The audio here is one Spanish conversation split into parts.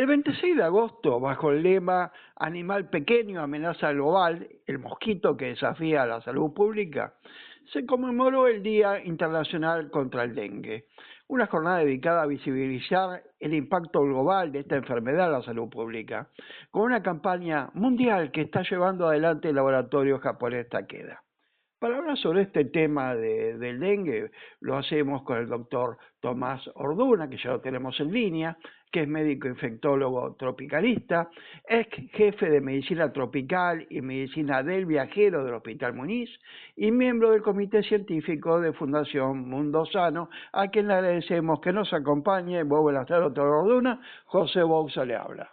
El 26 de agosto, bajo el lema Animal pequeño, amenaza global, el mosquito que desafía a la salud pública, se conmemoró el Día Internacional contra el Dengue, una jornada dedicada a visibilizar el impacto global de esta enfermedad en la salud pública, con una campaña mundial que está llevando adelante el laboratorio japonés Takeda. Para hablar sobre este tema del dengue, lo hacemos con el doctor Tomás Orduna, que ya lo tenemos en línea, que es médico infectólogo tropicalista, ex jefe de medicina tropical y medicina del viajero del Hospital Muniz y miembro del comité científico de Fundación Mundo Sano, a quien le agradecemos que nos acompañe. Muy buenas tardes, doctor Orduna. José Bouza le habla.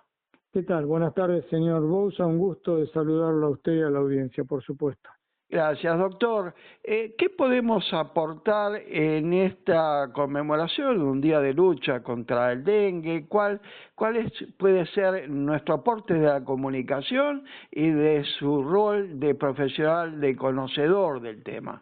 ¿Qué tal? Buenas tardes, señor Bouza. Un gusto de saludarlo a usted y a la audiencia, por supuesto. Gracias, doctor. ¿Qué podemos aportar en esta conmemoración de un día de lucha contra el dengue? ¿Cuál puede ser nuestro aporte de la comunicación y de su rol de profesional, de conocedor del tema?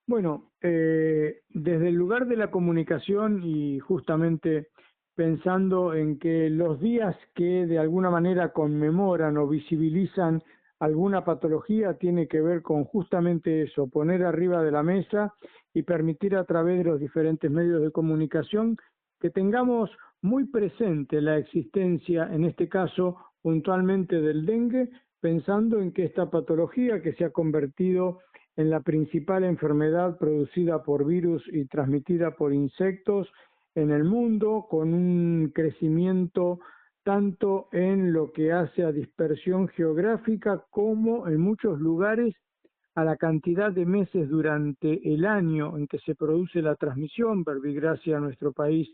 Bueno, desde el lugar de la comunicación y justamente pensando en que los días que de alguna manera conmemoran o visibilizan alguna patología tiene que ver con justamente eso, poner arriba de la mesa y permitir a través de los diferentes medios de comunicación que tengamos muy presente la existencia, en este caso puntualmente del dengue, pensando en que esta patología que se ha convertido en la principal enfermedad producida por virus y transmitida por insectos en el mundo, con un crecimiento tanto en lo que hace a dispersión geográfica como en muchos lugares a la cantidad de meses durante el año en que se produce la transmisión. Verbigracia, nuestro país,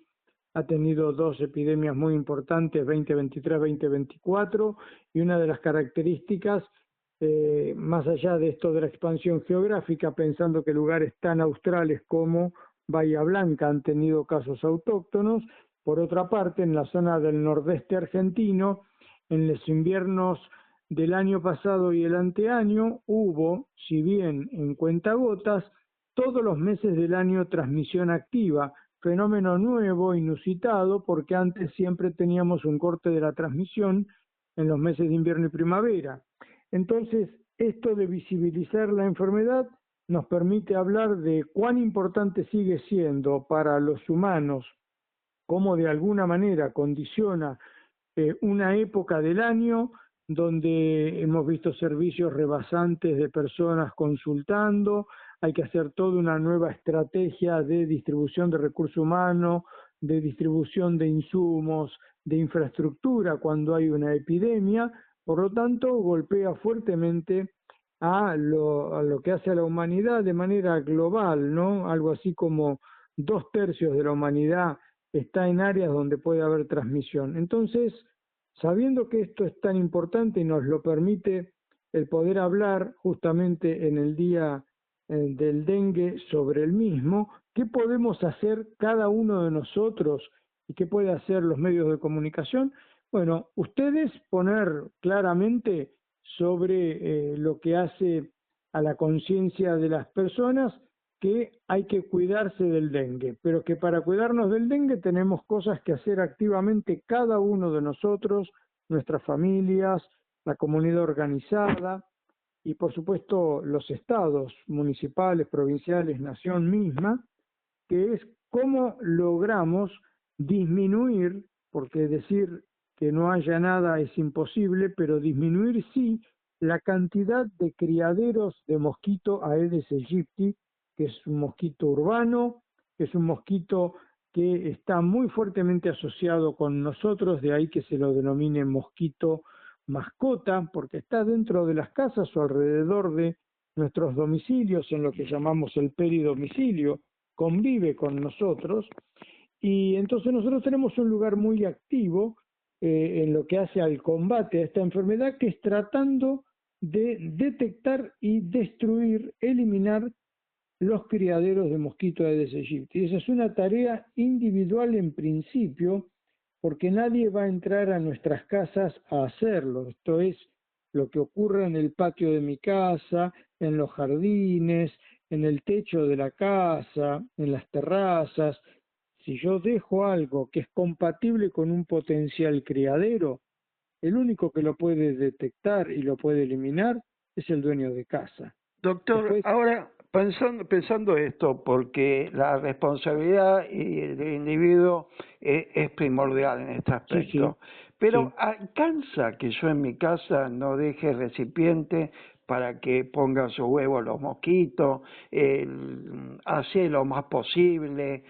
ha tenido dos epidemias muy importantes, 2023-2024, y una de las características, más allá de esto de la expansión geográfica, pensando que lugares tan australes como Bahía Blanca han tenido casos autóctonos. Por otra parte, en la zona del nordeste argentino, en los inviernos del año pasado y el anteaño, hubo, si bien en cuentagotas, todos los meses del año transmisión activa, fenómeno nuevo, inusitado, porque antes siempre teníamos un corte de la transmisión en los meses de invierno y primavera. Entonces, esto de visibilizar la enfermedad nos permite hablar de cuán importante sigue siendo para los humanos, cómo de alguna manera condiciona una época del año donde hemos visto servicios rebasantes de personas consultando, hay que hacer toda una nueva estrategia de distribución de recursos humanos, de distribución de insumos, de infraestructura cuando hay una epidemia. Por lo tanto, golpea fuertemente a lo que hace a la humanidad de manera global, ¿no? Algo así como 2/3 de la humanidad está en áreas donde puede haber transmisión. Entonces, sabiendo que esto es tan importante y nos lo permite el poder hablar justamente en el día del dengue sobre el mismo, ¿qué podemos hacer cada uno de nosotros y qué puede hacer los medios de comunicación? Bueno, ustedes poner claramente sobre lo que hace a la conciencia de las personas que hay que cuidarse del dengue, pero que para cuidarnos del dengue tenemos cosas que hacer activamente cada uno de nosotros, nuestras familias, la comunidad organizada y por supuesto los estados municipales, provinciales, nación misma, que es cómo logramos disminuir, porque decir que no haya nada es imposible, pero disminuir sí la cantidad de criaderos de mosquito Aedes aegypti, que es un mosquito urbano, que es un mosquito que está muy fuertemente asociado con nosotros, de ahí que se lo denomine mosquito mascota, porque está dentro de las casas o alrededor de nuestros domicilios, en lo que llamamos el peridomicilio, convive con nosotros, y entonces nosotros tenemos un lugar muy activo en lo que hace al combate a esta enfermedad, que es tratando de detectar y destruir, eliminar los criaderos de mosquito Aedes aegypti. Esa es una tarea individual en principio, porque nadie va a entrar a nuestras casas a hacerlo. Esto es lo que ocurre en el patio de mi casa, en los jardines, en el techo de la casa, en las terrazas. si yo dejo algo que es compatible con un potencial criadero, el único que lo puede detectar y lo puede eliminar es el dueño de casa. Doctor, Después, ahora pensando esto, porque la responsabilidad del individuo es primordial en este sí, sí, aspecto, pero sí. ¿alcanza que yo en mi casa no deje recipiente para que pongan sus huevos los mosquitos, así lo más posible,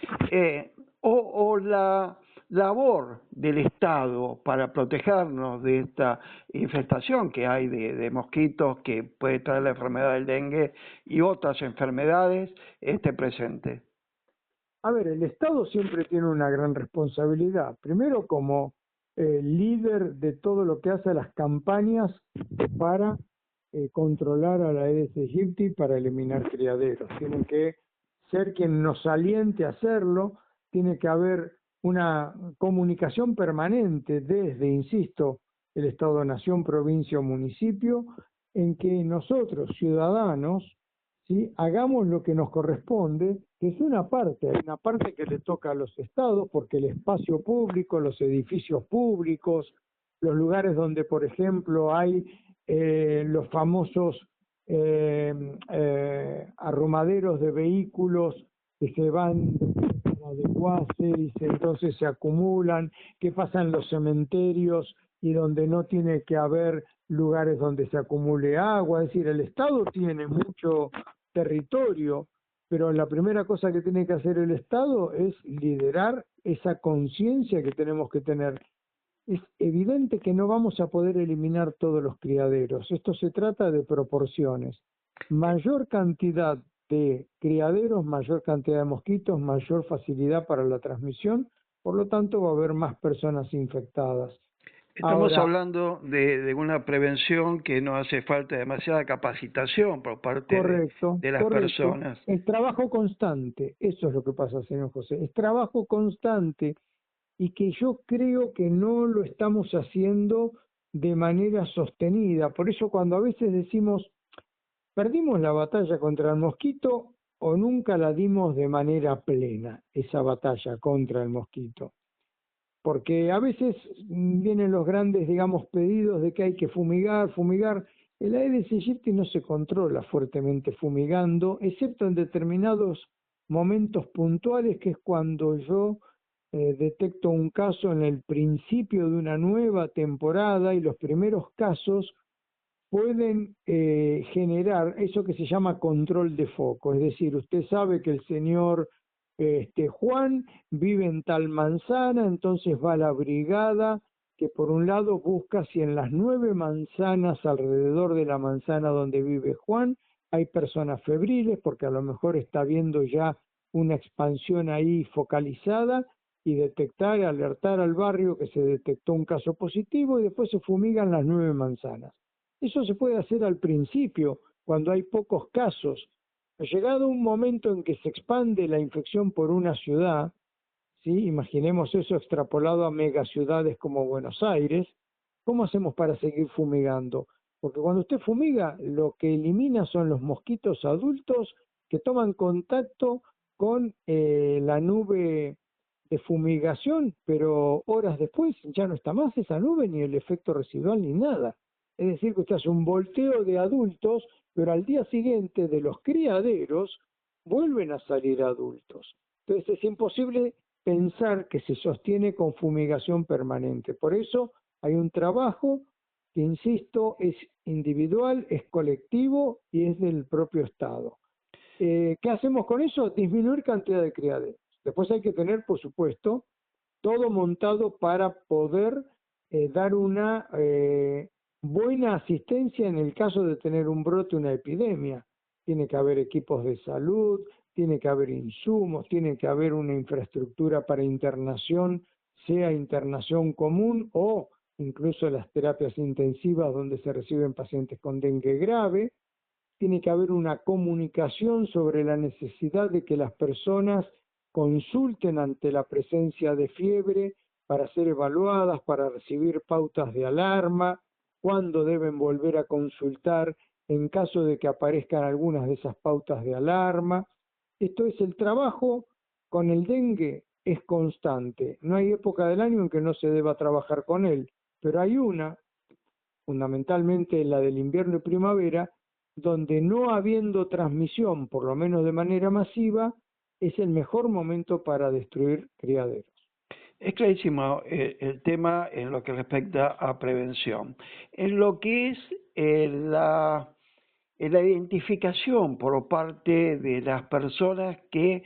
o la labor del Estado para protegernos de esta infestación que hay de mosquitos que puede traer la enfermedad del dengue y otras enfermedades esté presente? A ver, el Estado siempre tiene una gran responsabilidad. Primero, como líder de todo lo que hace las campañas para controlar a la Aedes aegypti, para eliminar criaderos. Tienen que ser quien nos aliente a hacerlo. Tiene que haber una comunicación permanente desde, insisto, el Estado, nación, provincia o municipio, en que nosotros, ciudadanos, ¿sí?, hagamos lo que nos corresponde, que es una parte que le toca a los estados, porque el espacio público, los edificios públicos, los lugares donde, por ejemplo, hay los famosos arrumaderos de vehículos que se van para adecuarse y entonces se acumulan, que pasan los cementerios y donde no tiene que haber lugares donde se acumule agua. Es decir, el Estado tiene mucho territorio, pero la primera cosa que tiene que hacer el Estado es liderar esa conciencia que tenemos que tener. Es evidente que no vamos a poder eliminar todos los criaderos. Esto se trata de proporciones. Mayor cantidad de criaderos, mayor cantidad de mosquitos, mayor facilidad para la transmisión, por lo tanto va a haber más personas infectadas. Estamos Ahora, hablando de una prevención que no hace falta demasiada capacitación por parte correcto, de las correcto. personas. Es trabajo constante, eso es lo que pasa, señor José. Es trabajo constante y que yo creo que no lo estamos haciendo de manera sostenida. Por eso cuando a veces decimos, perdimos la batalla contra el mosquito o nunca la dimos de manera plena, esa batalla contra el mosquito. Porque a veces vienen los grandes, digamos, pedidos de que hay que fumigar, fumigar. El Aedes aegypti no se controla fuertemente fumigando, excepto en determinados momentos puntuales, que es cuando yo detecto un caso en el principio de una nueva temporada y los primeros casos pueden generar eso que se llama control de foco. Es decir, usted sabe que el señor Juan vive en tal manzana, entonces va a la brigada que por un lado busca si en las 9 manzanas alrededor de la manzana donde vive Juan hay personas febriles, porque a lo mejor está viendo ya una expansión ahí focalizada, y detectar, alertar al barrio que se detectó un caso positivo y después se fumigan las 9 manzanas. Eso se puede hacer al principio, cuando hay pocos casos. Llegado un momento en que se expande la infección por una ciudad, ¿sí?, imaginemos eso extrapolado a megaciudades como Buenos Aires, ¿cómo hacemos para seguir fumigando? Porque cuando usted fumiga, lo que elimina son los mosquitos adultos que toman contacto con la nube de fumigación, pero horas después ya no está más esa nube, ni el efecto residual, ni nada. Es decir, que usted hace un volteo de adultos, pero al día siguiente de los criaderos vuelven a salir adultos. Entonces es imposible pensar que se sostiene con fumigación permanente. Por eso hay un trabajo que, insisto, es individual, es colectivo y es del propio Estado. ¿Qué hacemos con eso? Disminuir cantidad de criaderos. Después hay que tener, por supuesto, todo montado para poder dar una buena asistencia en el caso de tener un brote, una epidemia. Tiene que haber equipos de salud, tiene que haber insumos, tiene que haber una infraestructura para internación, sea internación común o incluso las terapias intensivas donde se reciben pacientes con dengue grave. Tiene que haber una comunicación sobre la necesidad de que las personas consulten ante la presencia de fiebre para ser evaluadas, para recibir pautas de alarma, cuándo deben volver a consultar en caso de que aparezcan algunas de esas pautas de alarma. Esto es el trabajo con el dengue, es constante. No hay época del año en que no se deba trabajar con él, pero hay una, fundamentalmente la del invierno y primavera, donde no habiendo transmisión, por lo menos de manera masiva, es el mejor momento para destruir criaderos. Es clarísimo el tema en lo que respecta a prevención. En lo que es la identificación por parte de las personas que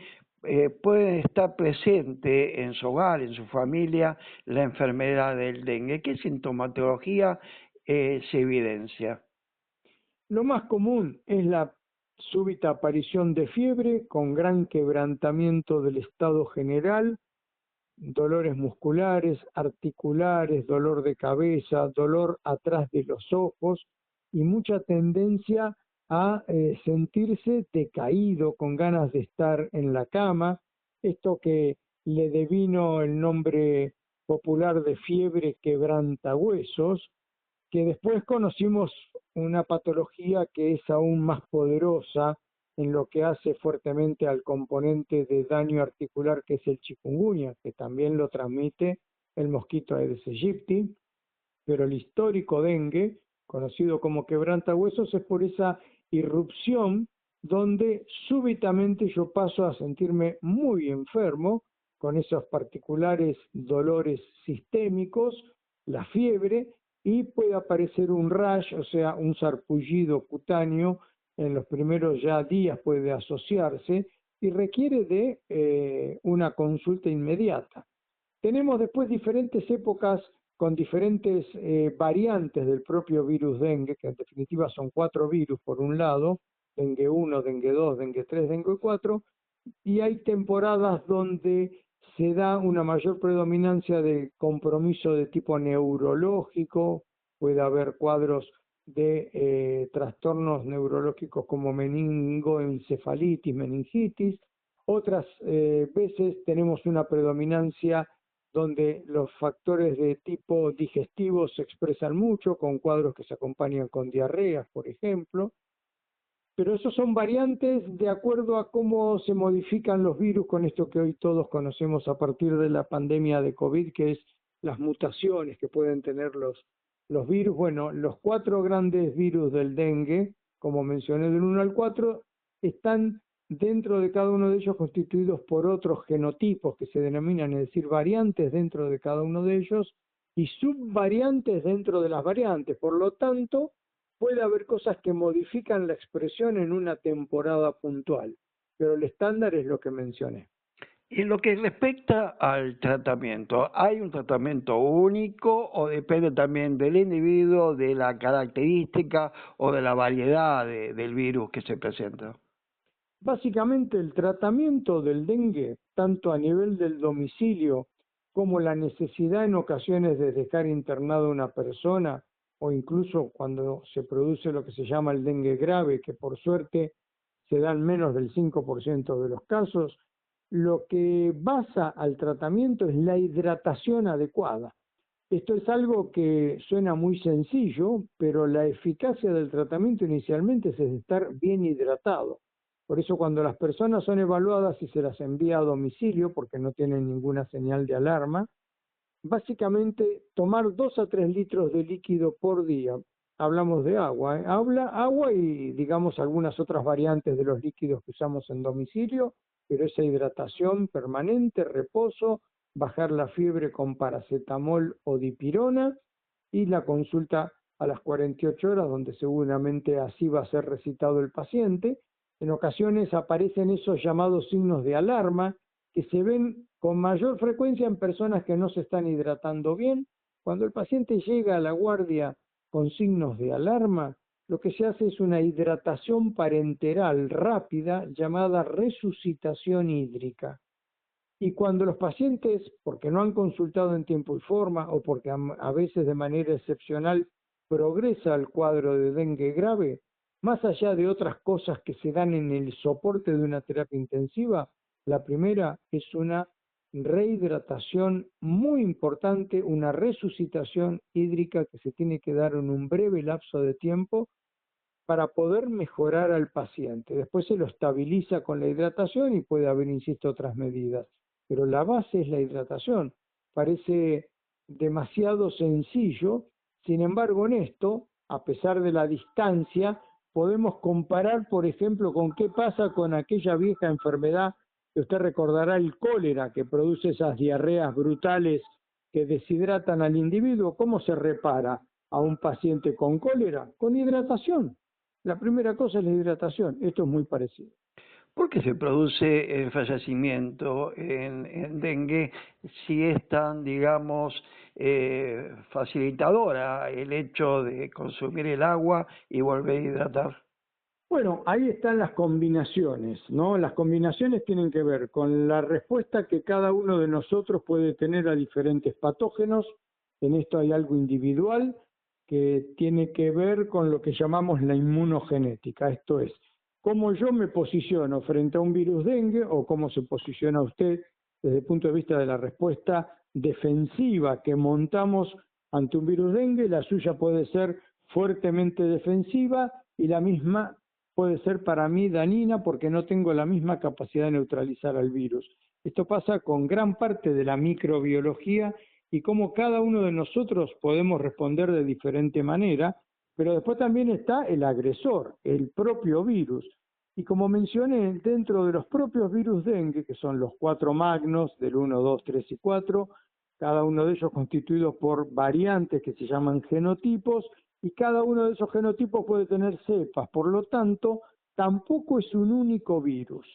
pueden estar presentes en su hogar, en su familia, la enfermedad del dengue. ¿Qué sintomatología se evidencia? Lo más común es la súbita aparición de fiebre con gran quebrantamiento del estado general, dolores musculares, articulares, dolor de cabeza, dolor atrás de los ojos y mucha tendencia a sentirse decaído, con ganas de estar en la cama. Esto que le devino el nombre popular de fiebre quebrantahuesos, que después conocimos una patología que es aún más poderosa en lo que hace fuertemente al componente de daño articular, que es el chikungunya, que también lo transmite el mosquito Aedes aegypti, pero el histórico dengue, conocido como quebrantahuesos, es por esa irrupción donde súbitamente yo paso a sentirme muy enfermo, con esos particulares dolores sistémicos, la fiebre, y puede aparecer un rash, o sea, un sarpullido cutáneo, en los primeros ya días puede asociarse y requiere de una consulta inmediata. Tenemos después diferentes épocas con diferentes variantes del propio virus dengue, que en definitiva son 4 virus por un lado, dengue 1, dengue 2, dengue 3, dengue 4, y hay temporadas donde se da una mayor predominancia de compromiso de tipo neurológico, puede haber cuadros de trastornos neurológicos como meningoencefalitis, meningitis. Otras veces tenemos una predominancia donde los factores de tipo digestivo se expresan mucho, con cuadros que se acompañan con diarreas, por ejemplo. Pero esos son variantes de acuerdo a cómo se modifican los virus, con esto que hoy todos conocemos a partir de la pandemia de COVID, que es las mutaciones que pueden tener los virus. Bueno, los 4 grandes virus del dengue, como mencioné del 1 al 4, están dentro de cada uno de ellos constituidos por otros genotipos que se denominan, es decir, variantes dentro de cada uno de ellos y subvariantes dentro de las variantes. Por lo tanto, puede haber cosas que modifican la expresión en una temporada puntual, pero el estándar es lo que mencioné. En lo que respecta al tratamiento, ¿hay un tratamiento único o depende también del individuo, de la característica o de la variedad del virus que se presenta? Básicamente el tratamiento del dengue, tanto a nivel del domicilio como la necesidad en ocasiones de dejar internada a una persona, o incluso cuando se produce lo que se llama el dengue grave, que por suerte se dan menos del 5% de los casos, lo que basa al tratamiento es la hidratación adecuada. Esto es algo que suena muy sencillo, pero la eficacia del tratamiento inicialmente es estar bien hidratado. Por eso cuando las personas son evaluadas y se las envía a domicilio, porque no tienen ninguna señal de alarma, básicamente tomar 2 a 3 litros de líquido por día. Hablamos de agua, ¿eh? Agua y digamos algunas otras variantes de los líquidos que usamos en domicilio, pero esa hidratación permanente, reposo, bajar la fiebre con paracetamol o dipirona y la consulta a las 48 horas, donde seguramente así va a ser recitado el paciente. En ocasiones aparecen esos llamados signos de alarma que se ven con mayor frecuencia en personas que no se están hidratando bien. Cuando el paciente llega a la guardia con signos de alarma, lo que se hace es una hidratación parenteral rápida llamada resucitación hídrica. Y cuando los pacientes, porque no han consultado en tiempo y forma o porque a veces de manera excepcional progresa el cuadro de dengue grave, más allá de otras cosas que se dan en el soporte de una terapia intensiva, la primera es una rehidratación muy importante, una resucitación hídrica que se tiene que dar en un breve lapso de tiempo para poder mejorar al paciente. Después se lo estabiliza con la hidratación y puede haber, insisto, otras medidas. pero la base es la hidratación. Parece demasiado sencillo, sin embargo en esto, a pesar de la distancia, podemos comparar, por ejemplo, con qué pasa con aquella vieja enfermedad que usted recordará, el cólera, que produce esas diarreas brutales que deshidratan al individuo. ¿Cómo se repara a un paciente con cólera? Con hidratación. La primera cosa es la hidratación. Esto es muy parecido. ¿Por qué se produce el fallecimiento en dengue si es tan, digamos, facilitadora el hecho de consumir el agua y volver a hidratar? Bueno, ahí están las combinaciones, ¿no? Las combinaciones tienen que ver con la respuesta que cada uno de nosotros puede tener a diferentes patógenos. En esto hay algo individual que tiene que ver con lo que llamamos la inmunogenética, esto es, cómo yo me posiciono frente a un virus dengue o cómo se posiciona usted desde el punto de vista de la respuesta defensiva que montamos ante un virus dengue. La suya puede ser fuertemente defensiva y la misma puede ser para mí dañina porque no tengo la misma capacidad de neutralizar al virus. Esto pasa con gran parte de la microbiología y cómo cada uno de nosotros podemos responder de diferente manera, pero después también está el agresor, el propio virus. Y como mencioné, dentro de los propios virus dengue, que son los 4 magnos, del 1, 2, 3 y 4, cada uno de ellos constituidos por variantes que se llaman genotipos, y cada uno de esos genotipos puede tener cepas, por lo tanto, tampoco es un único virus.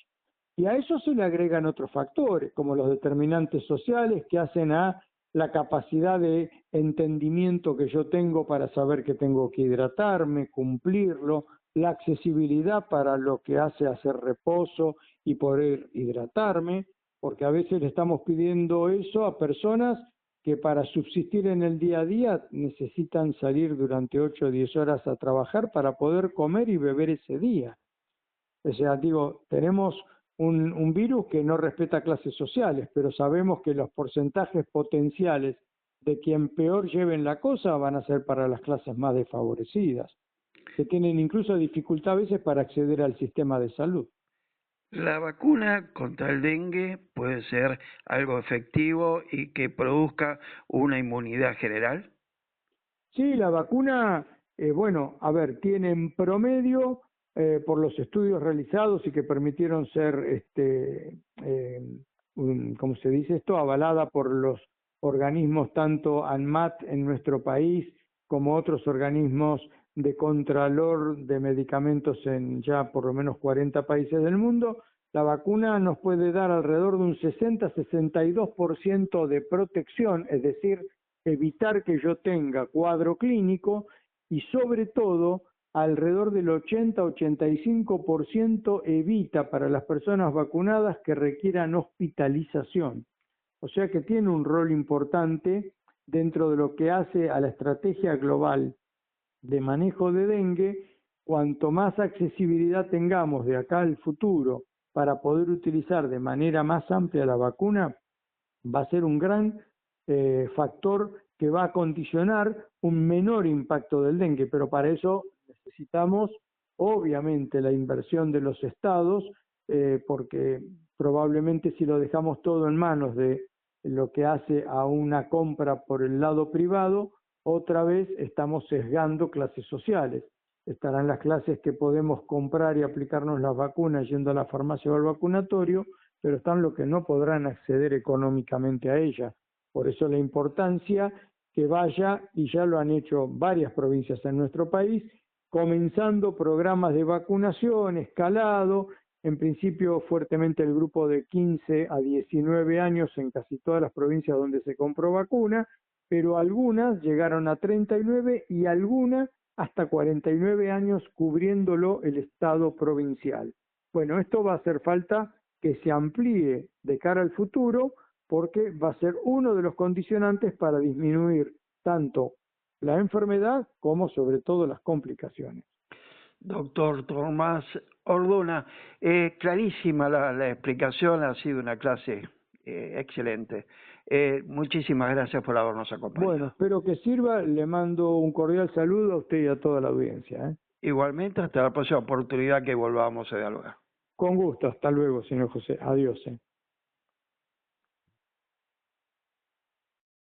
Y a eso se le agregan otros factores, como los determinantes sociales que hacen a la capacidad de entendimiento que yo tengo para saber que tengo que hidratarme, cumplirlo, la accesibilidad para lo que hace hacer reposo y poder hidratarme, porque a veces le estamos pidiendo eso a personas que para subsistir en el día a día necesitan salir durante 8 o 10 horas a trabajar para poder comer y beber ese día. O sea, digo, tenemos un virus que no respeta clases sociales, pero sabemos que los porcentajes potenciales de quien peor lleven la cosa van a ser para las clases más desfavorecidas, que tienen incluso dificultad a veces para acceder al sistema de salud. La vacuna contra el dengue puede ser algo efectivo y que produzca una inmunidad general. Sí, la vacuna, bueno, a ver, tiene en promedio, por los estudios realizados y que permitieron ser, ¿cómo se dice esto?, avalada por los organismos tanto ANMAT en nuestro país como otros organismos de contralor de medicamentos en ya por lo menos 40 países del mundo. La vacuna nos puede dar alrededor de un 60-62% de protección, es decir, evitar que yo tenga cuadro clínico, y sobre todo alrededor del 80-85% evita para las personas vacunadas que requieran hospitalización. O sea que tiene un rol importante dentro de lo que hace a la estrategia global de manejo de dengue. Cuanto más accesibilidad tengamos de acá al futuro para poder utilizar de manera más amplia la vacuna, va a ser un gran factor que va a condicionar un menor impacto del dengue, pero para eso necesitamos obviamente la inversión de los estados, porque probablemente si lo dejamos todo en manos de lo que hace a una compra por el lado privado, otra vez estamos sesgando clases sociales. Estarán las clases que podemos comprar y aplicarnos las vacunas yendo a la farmacia o al vacunatorio, pero están los que no podrán acceder económicamente a ellas. Por eso la importancia que vaya, y ya lo han hecho varias provincias en nuestro país, comenzando programas de vacunación, escalado, en principio fuertemente el grupo de 15 a 19 años en casi todas las provincias donde se compró vacuna, pero algunas llegaron a 39 y algunas hasta 49 años cubriéndolo el Estado provincial. Bueno, esto va a hacer falta que se amplíe de cara al futuro, porque va a ser uno de los condicionantes para disminuir tanto la enfermedad como sobre todo las complicaciones. Doctor Tomás Orduna, clarísima la explicación, ha sido una clase excelente. Muchísimas gracias por habernos acompañado. Bueno, espero que sirva, le mando un cordial saludo a usted y a toda la audiencia. Igualmente, hasta la próxima oportunidad que volvamos a dialogar. Con gusto, hasta luego, señor José. Adiós.